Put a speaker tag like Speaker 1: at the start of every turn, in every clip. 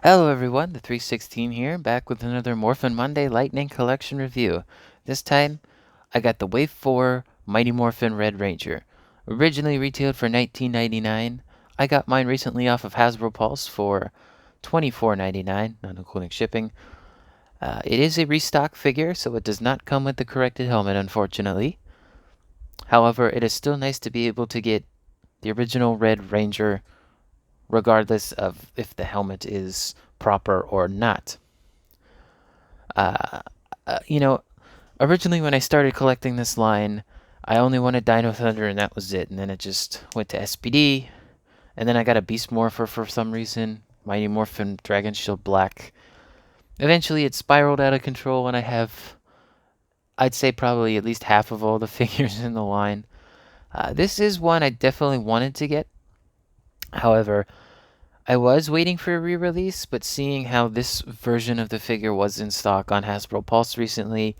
Speaker 1: Hello everyone, the 316 here, back with another Morphin Monday Lightning Collection review. This time, I got the Wave 4 Mighty Morphin Red Ranger. Originally retailed for $19.99, I got mine recently off of Hasbro Pulse for $24.99, not including shipping. It is a restock figure, so it does not come with the corrected helmet, unfortunately. However, it is still nice to be able to get the original Red Ranger regardless of if the helmet is proper or not. Uh, you know, originally when I started collecting this line, I only wanted Dino Thunder and that was it. And then it just went to SPD. And then I got a Beast Morpher for some reason. Mighty Morphin Dragon Shield Black. Eventually it spiraled out of control and I have, I'd say probably at least half of all the figures in the line. This is one I definitely wanted to get. However, I was waiting for a re-release, but seeing how this version of the figure was in stock on Hasbro Pulse recently,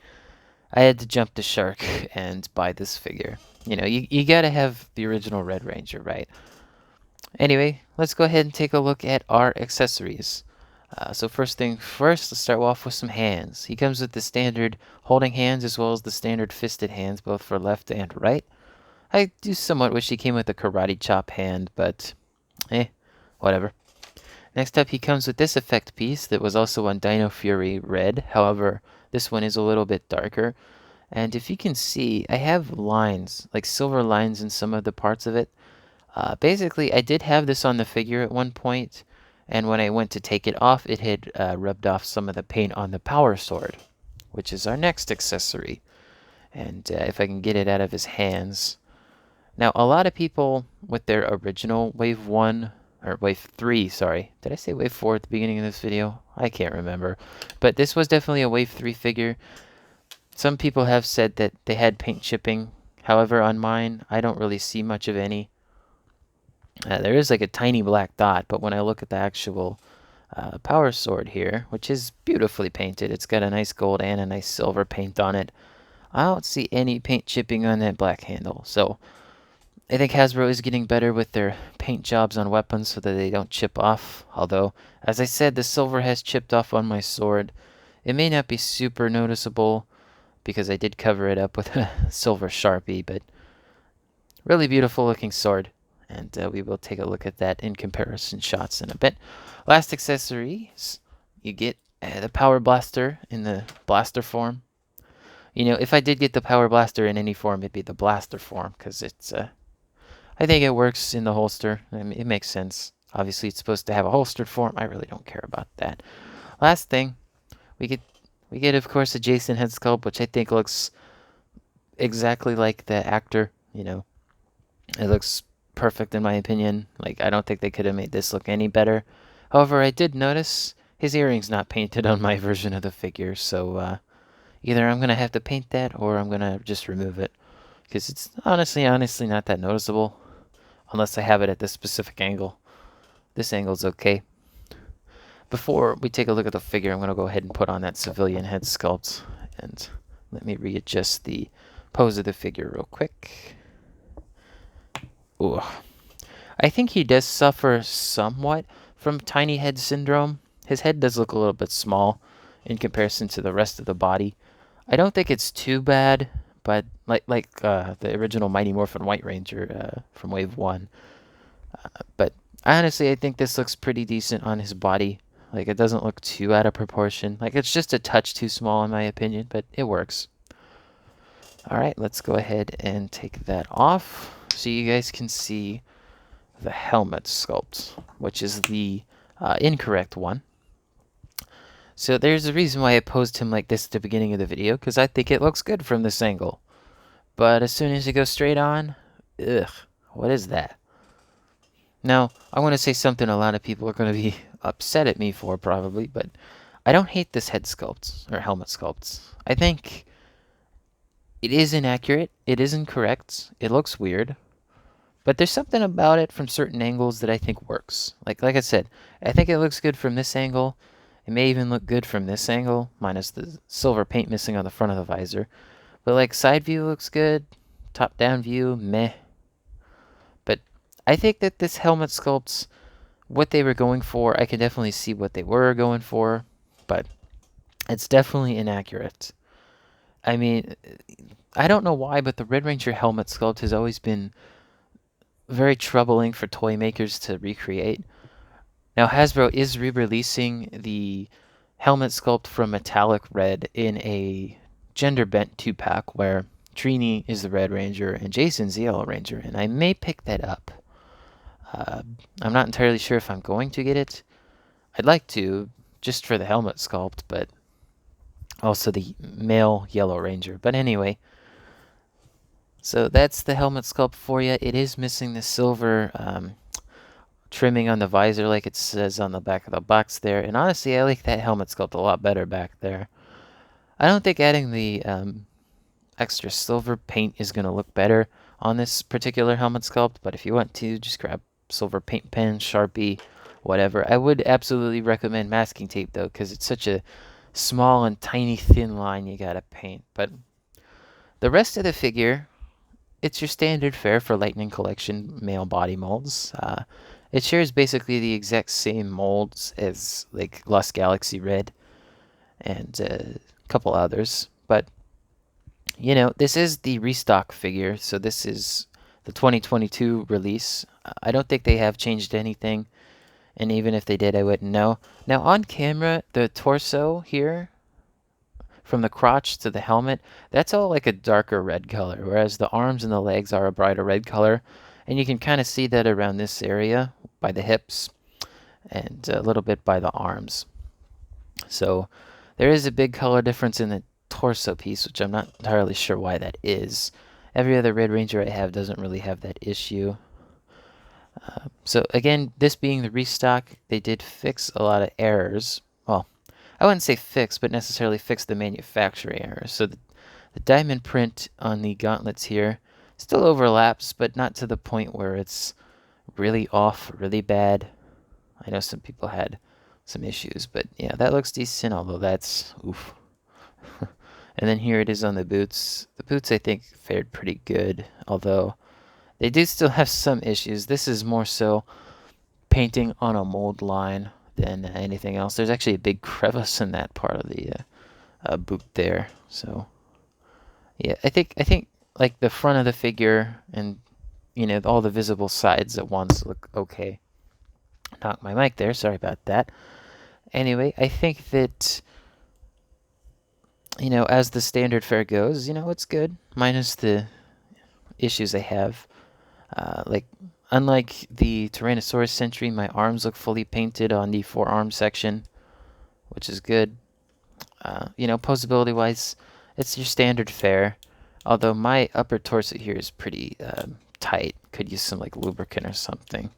Speaker 1: I had to jump the shark and buy this figure. You gotta have the original Red Ranger, right? Anyway, let's go ahead and take a look at our accessories. So first thing first, let's start off with some hands. He comes with the standard holding hands as well as the standard fisted hands, both for left and right. I do somewhat wish he came with a karate chop hand, but whatever. Next up, he comes with this effect piece that was also on Dino Fury Red. However, this one is a little bit darker. And if you can see, I have lines, like silver lines in some of the parts of it. Basically, I did have this on the figure at one point, and when I went to take it off, it had rubbed off some of the paint on the power sword, which is our next accessory. And if I can get it out of his hands. Now, a lot of people with their original Wave 1 or Wave 3, sorry. Did I say Wave 4 at the beginning of this video? I can't remember. But this was definitely a Wave 3 figure. Some people have said that they had paint chipping. However, on mine, I don't really see much of any. There is like a tiny black dot, but when I look at the actual power sword here, which is beautifully painted, it's got a nice gold and a nice silver paint on it. I don't see any paint chipping on that black handle, so I think Hasbro is getting better with their paint jobs on weapons so that they don't chip off. Although, as I said, the silver has chipped off on my sword. It may not be super noticeable because I did cover it up with a silver Sharpie, but really beautiful looking sword. And we will take a look at that in comparison shots in a bit. Last accessories, you get the Power Blaster in the blaster form. If I did get the Power Blaster in any form, it'd be the blaster form because it's I think it works in the holster. I mean, it makes sense. Obviously, it's supposed to have a holstered form. I really don't care about that. Last thing, we get of course a Jason head sculpt, which I think looks exactly like the actor. It looks perfect in my opinion. Like, I don't think they could have made this look any better. However, I did notice his earring's not painted on my version of the figure, so either I'm gonna have to paint that or I'm gonna just remove it because it's honestly not that noticeable. Unless I have it at this specific angle. This angle's okay. Before we take a look at the figure, I'm going to go ahead and put on that civilian head sculpt. And let me readjust the pose of the figure real quick. Ooh. I think he does suffer somewhat from tiny head syndrome. His head does look a little bit small in comparison to the rest of the body. I don't think it's too bad, but like the original Mighty Morphin White Ranger from Wave 1. But honestly, I think this looks pretty decent on his body. Like, it doesn't look too out of proportion. Like, it's just a touch too small in my opinion, but it works. Alright, let's go ahead and take that off so you guys can see the helmet sculpt, which is the incorrect one. So there's a reason why I posed him like this at the beginning of the video, because I think it looks good from this angle. But as soon as you go straight on, ugh, what is that? Now, I want to say something a lot of people are going to be upset at me for probably, but I don't hate this head sculpt, or helmet sculpt. I think it is inaccurate, it is incorrect, it looks weird, but there's something about it from certain angles that I think works. Like I said, I think it looks good from this angle. It may even look good from this angle, minus the silver paint missing on the front of the visor. But like side view looks good, top down view, meh. But I think that this helmet sculpt what they were going for. I can definitely see what they were going for, but it's definitely inaccurate. I mean, I don't know why, but the Red Ranger helmet sculpt has always been very troubling for toy makers to recreate. Now, Hasbro is re-releasing the helmet sculpt from metallic red in a gender bent 2-pack where Trini is the Red Ranger and Jason's the Yellow Ranger, and I may pick that up. I'm not entirely sure if I'm going to get it. I'd like to, just for the helmet sculpt, but also the male Yellow Ranger. But anyway, so that's the helmet sculpt for you. It is missing the silver trimming on the visor like it says on the back of the box there. And honestly, I like that helmet sculpt a lot better back there. I don't think adding the extra silver paint is going to look better on this particular helmet sculpt, but if you want to, just grab silver paint pen, Sharpie, whatever. I would absolutely recommend masking tape though, because it's such a small and tiny thin line you gotta paint. But the rest of the figure, it's your standard fare for Lightning Collection male body molds. It shares basically the exact same molds as like Lost Galaxy Red and a couple others, but you know, this is the restock figure, so this is the 2022 release. I don't think they have changed anything, and even if they did, I wouldn't know. Now, on camera, the torso here, from the crotch to the helmet, that's all like a darker red color, whereas the arms and the legs are a brighter red color, and you can kind of see that around this area by the hips and a little bit by the arms. So there is a big color difference in the torso piece, which I'm not entirely sure why that is. Every other Red Ranger I have doesn't really have that issue. So again, this being the restock, they did fix a lot of errors. Well, I wouldn't say fix, but necessarily fix the manufacturing errors. So the diamond print on the gauntlets here still overlaps, but not to the point where it's really off, really bad. I know some people had some issues, but yeah, that looks decent, although that's oof. And then here it is on the boots. The boots, I think, fared pretty good, although they do still have some issues. This is more so painting on a mold line than anything else. There's actually a big crevice in that part of the boot there. So yeah, I think like the front of the figure and you know all the visible sides at once look okay. Knocked my mic there. Sorry about that. Anyway, I think that you know, as the standard fare goes, you know, it's good, minus the issues I have. Like, unlike the Tyrannosaurus Sentry, my arms look fully painted on the forearm section, which is good. You know, posability-wise, it's your standard fare, although my upper torso here is pretty tight. Could use some, like, lubricant or something.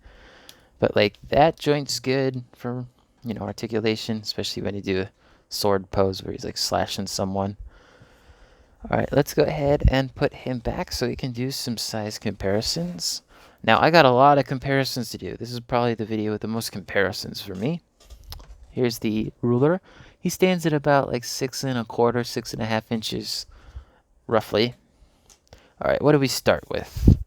Speaker 1: But, like, that joint's good for, you know, articulation, especially when you do a sword pose where he's like slashing someone. Alright, let's go ahead and put him back so we can do some size comparisons. Now, I got a lot of comparisons to do. This is probably the video with the most comparisons for me. Here's the ruler. He stands at about like 6 1/4, 6.5 inches, roughly. Alright, what do we start with?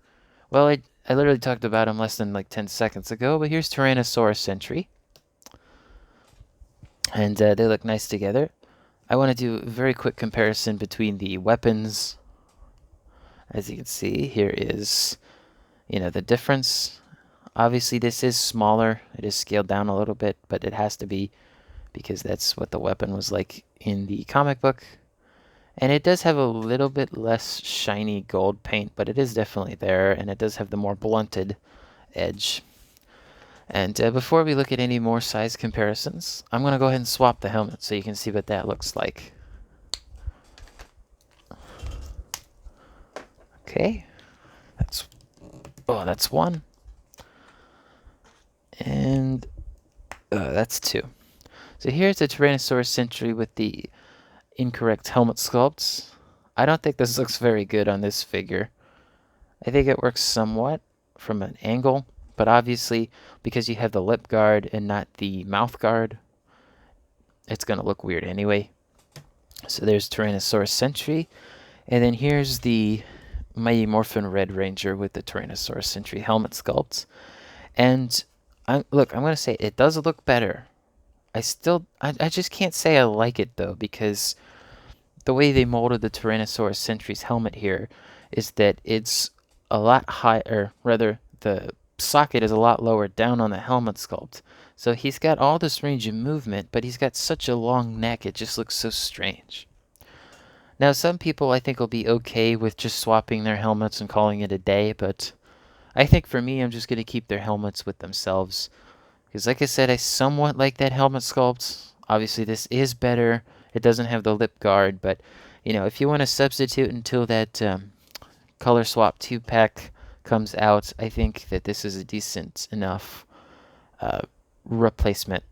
Speaker 1: Well, I literally talked about him less than like 10 seconds ago, but here's Tyrannosaurus Sentry. And they look nice together. I want to do a very quick comparison between the weapons. As you can see, here is, you know, the difference. Obviously, this is smaller. It is scaled down a little bit, but it has to be because that's what the weapon was like in the comic book. And it does have a little bit less shiny gold paint, but it is definitely there, and it does have the more blunted edge. And before we look at any more size comparisons, I'm going to go ahead and swap the helmet so you can see what that looks like. Okay, that's one. And that's two. So here's the Tyrannosaurus Sentry with the incorrect helmet sculpts. I don't think this looks very good on this figure. I think it works somewhat from an angle, but obviously because you have the lip guard and not the mouth guard, it's going to look weird anyway. So there's Tyrannosaurus Sentry, and then here's the Mighty Morphin Red Ranger with the Tyrannosaurus Sentry helmet sculpt. And Look, I'm gonna say it does look better. I just can't say I like it though, because the way they molded the Tyrannosaurus Sentry's helmet here is that it's a lot higher, or rather, the socket is a lot lower down on the helmet sculpt. So he's got all this range of movement, but he's got such a long neck, it just looks so strange. Now, some people I think will be okay with just swapping their helmets and calling it a day, but I think for me, I'm just going to keep their helmets with themselves. Because like I said, I somewhat like that helmet sculpt. Obviously, this is better. It doesn't have the lip guard, but, you know, if you want to substitute until that color swap 2-pack comes out, I think that this is a decent enough replacement.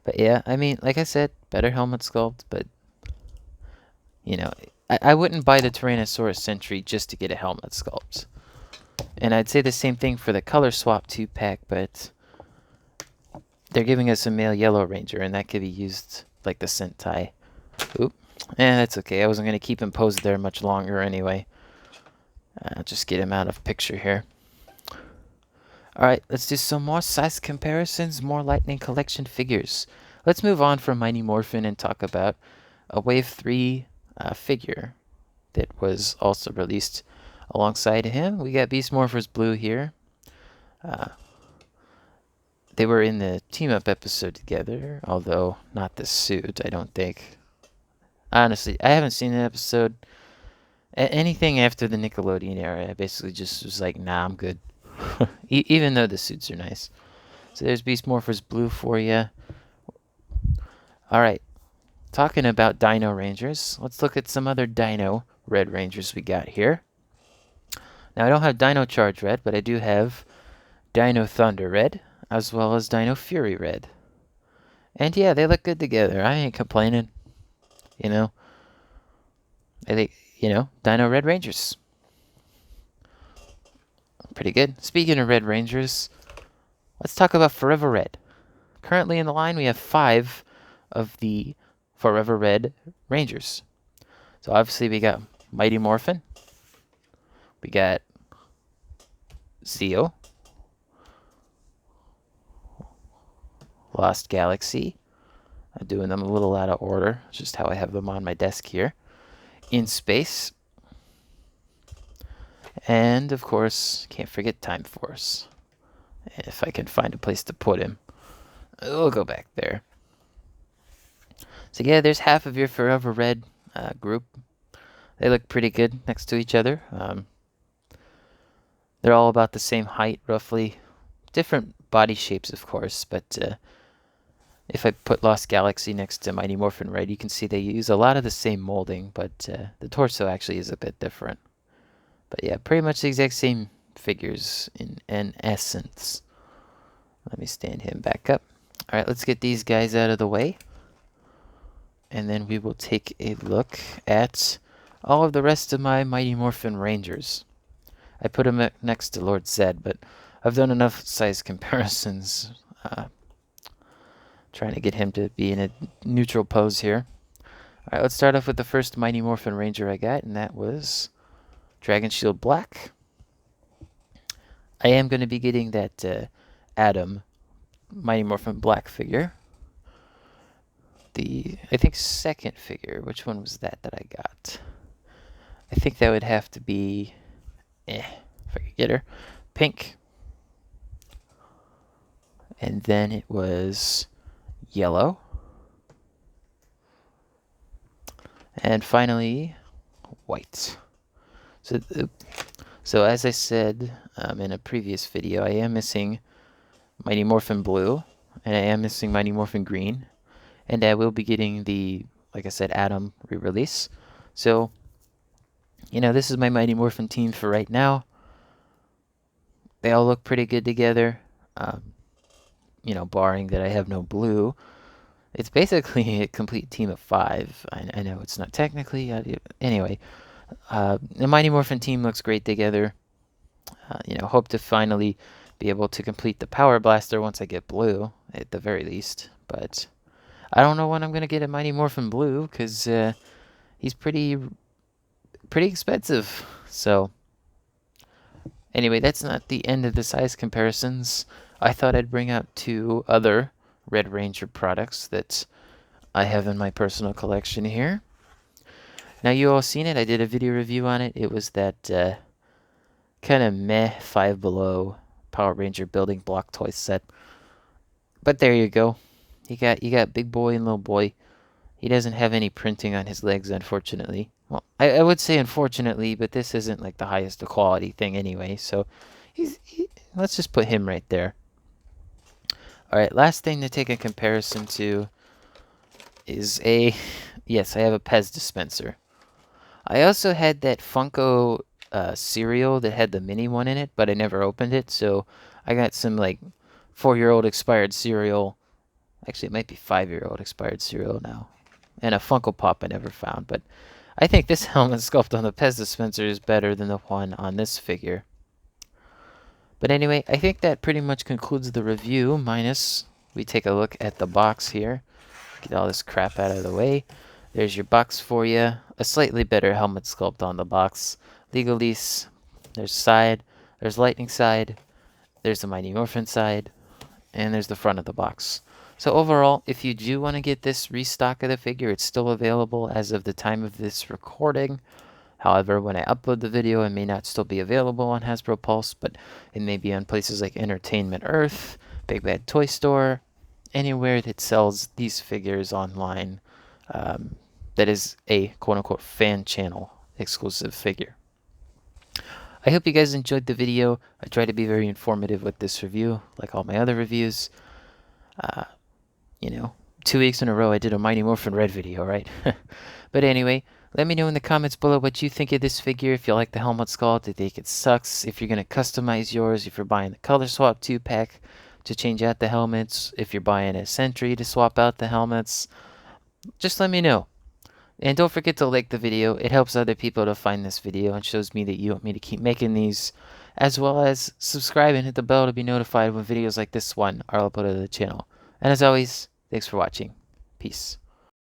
Speaker 1: But yeah, I mean, like I said, better helmet sculpt, but, you know, I wouldn't buy the Tyrannosaurus Sentry just to get a helmet sculpt. And I'd say the same thing for the color swap 2-pack, but they're giving us a male yellow ranger, and that could be used like the Sentai. Oop. That's okay. I wasn't going to keep him posed there much longer anyway. I'll just get him out of picture here. Alright, let's do some more size comparisons, more Lightning Collection figures. Let's move on from Mighty Morphin and talk about a Wave 3 figure that was also released alongside him. We got Beast Morphers Blue here. They were in the team-up episode together, although not the suit, I don't think. Honestly, I haven't seen an episode. Anything after the Nickelodeon era, I basically just was like, nah, I'm good. Even though the suits are nice. So there's Beast Morphers Blue for you. Alright, talking about Dino Rangers, let's look at some other Dino Red Rangers we got here. Now, I don't have Dino Charge Red, but I do have Dino Thunder Red, as well as Dino Fury Red. And yeah, they look good together. I ain't complaining. You know, I think, you know, Dino Red Rangers. Pretty good. Speaking of Red Rangers, let's talk about Forever Red. Currently in the line, we have 5 of the Forever Red Rangers. So obviously we got Mighty Morphin. We got Zeo. Lost Galaxy. I'm doing them a little out of order, just how I have them on my desk here. In Space. And, of course, can't forget Time Force. If I can find a place to put him. We'll go back there. So yeah, there's half of your Forever Red group. They look pretty good next to each other. They're all about the same height, roughly. Different body shapes, of course, but if I put Lost Galaxy next to Mighty Morphin Red, you can see they use a lot of the same molding, but the torso actually is a bit different. But yeah, pretty much the exact same figures in essence. Let me stand him back up. Alright, let's get these guys out of the way. And then we will take a look at all of the rest of my Mighty Morphin Rangers. I put him next to Lord Zed, but I've done enough size comparisons. Trying to get him to be in a neutral pose here. Alright, let's start off with the first Mighty Morphin Ranger I got, and that was Dragon Shield Black. I am going to be getting that Adam Mighty Morphin Black figure. The, I think, second figure. Which one was that I got? I think that would have to be, if I could get her, pink. And then it was yellow. And finally, white. So as I said in a previous video, I am missing Mighty Morphin Blue, and I am missing Mighty Morphin Green, and I will be getting the, like I said, Atom re-release. So, you know, this is my Mighty Morphin team for right now. They all look pretty good together. You know, barring that I have no blue. It's basically a complete team of 5. I know it's not technically. Anyway, the Mighty Morphin team looks great together. You know, hope to finally be able to complete the Power Blaster once I get blue, at the very least. But I don't know when I'm going to get a Mighty Morphin Blue, because he's pretty expensive. So, Anyway, that's not the end of the size comparisons. I thought I'd bring out two other Red Ranger products that I have in my personal collection here. Now, you all seen it. I did a video review on it. It was that kind of meh Five Below Power Ranger building block toy set. But there you go. You got big boy and little boy. He doesn't have any printing on his legs, unfortunately. Well, I would say unfortunately, but this isn't like the highest of quality thing anyway. So let's just put him right there. All right, last thing to take a comparison to is yes, I have a Pez dispenser. I also had that Funko cereal that had the mini one in it, but I never opened it. So I got some like 4-year-old expired cereal. Actually, it might be 5-year-old expired cereal now. And a Funko Pop I never found. But I think this helmet sculpt on the Pez dispenser is better than the one on this figure. But anyway, I think that pretty much concludes the review, minus we take a look at the box here. Get all this crap out of the way. There's your box for you. A slightly better helmet sculpt on the box. Legal lease. There's side. There's lightning side. There's the Mighty Morphin side. And there's the front of the box. So overall, if you do want to get this restock of the figure, it's still available as of the time of this recording. However, when I upload the video, it may not still be available on Hasbro Pulse, but it may be on places like Entertainment Earth, Big Bad Toy Store, anywhere that sells these figures online that is a quote-unquote fan channel exclusive figure. I hope you guys enjoyed the video. I try to be very informative with this review, like all my other reviews. 2 weeks in a row I did a Mighty Morphin Red video, right? But anyway, let me know in the comments below what you think of this figure. If you like the helmet sculpt, if you think it sucks, if you're going to customize yours, if you're buying the color swap 2-pack to change out the helmets, if you're buying a Sentry to swap out the helmets, just let me know. And don't forget to like the video. It helps other people to find this video and shows me that you want me to keep making these, as well as subscribe and hit the bell to be notified when videos like this one are uploaded to the channel. And as always, thanks for watching. Peace.